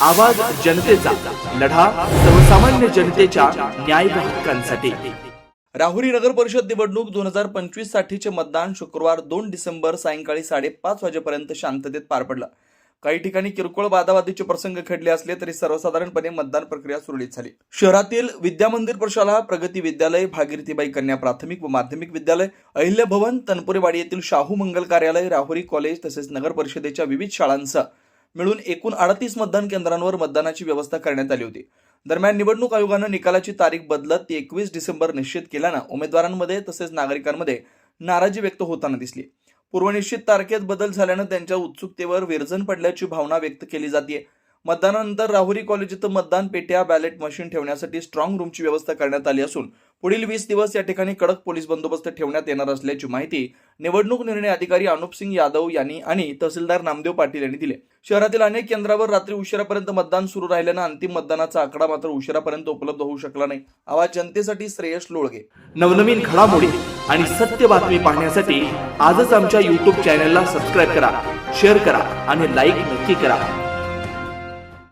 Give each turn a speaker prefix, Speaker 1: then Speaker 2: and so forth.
Speaker 1: आवाज जनतेचा, लढा सर्वसामान्य जनतेच्या न्याय व हक्कांसाठी। राहुरी नगर परिषद निवडणूक 2025 साठीचे मतदान शुक्रवार 2 डिसेंबर सायंकाळी 5:30 वाजेपर्यंत शांततेत पार पडलं। काही ठिकाणी किरकोळ वादावादीचे प्रसंग घडले असले तरी सर्वसाधारणपणे मतदान प्रक्रिया सुरळीत झाली। शहरातील विद्यामंदिर प्रशाला, प्रगती विद्यालय, भागीरथीबाई कन्या प्राथमिक व माध्यमिक विद्यालय, अहिल्या भवन, तनपुरेवाडी येथील शाहू मंगल कार्यालय, राहुरी कॉलेज तसेच नगर परिषदेच्या विविध शाळांसह मिळून एकूण 38 मतदान केंद्रांवर मतदानाची व्यवस्था करण्यात आली होती। दरम्यान निवडणूक आयोगाने निकालाची तारीख बदलत ती 21 डिसेंबर निश्चित केल्याने उमेदवारांमध्ये तसेच नागरिकांमध्ये नाराजी व्यक्त होताना दिसली। पूर्वनिश्चित तारखेत बदल झाल्याने त्यांच्या उत्सुकतेवर विरजण पडल्याची भावना व्यक्त केली जाते। मतदानानंतर राहुरी कॉलेज येथे मतदान पेट्या, बॅलेट मशीन ठेवण्यासाठी स्ट्रॉंग रूमची व्यवस्था करण्यात आली असून पुढील 20 दिवस या ठिकाणी कडक पोलीस बंदोबस्त ठेवण्यात येणार असल्याची माहिती निवडणूक निर्णय अधिकारी अनुप सिंग यादव यांनी आणि तहसीलदार नामदेव पाटील यांनी दिली। शहरातील अनेक केंद्रावर रात्री उशिरापर्यंत मतदान सुरू राहिल्याने अंतिम मतदानाचा आकडा मात्र उशिरापर्यंत उपलब्ध होऊ शकला नाही। आवाज जनतेसाठी श्रेयश लोळगे। नवनवीन घडामोडी आणि सत्य बातमी पाहण्यासाठी आजच आमच्या YouTube चॅनलला सबस्क्राइब करा, शेअर करा आणि लाईक नक्की करा।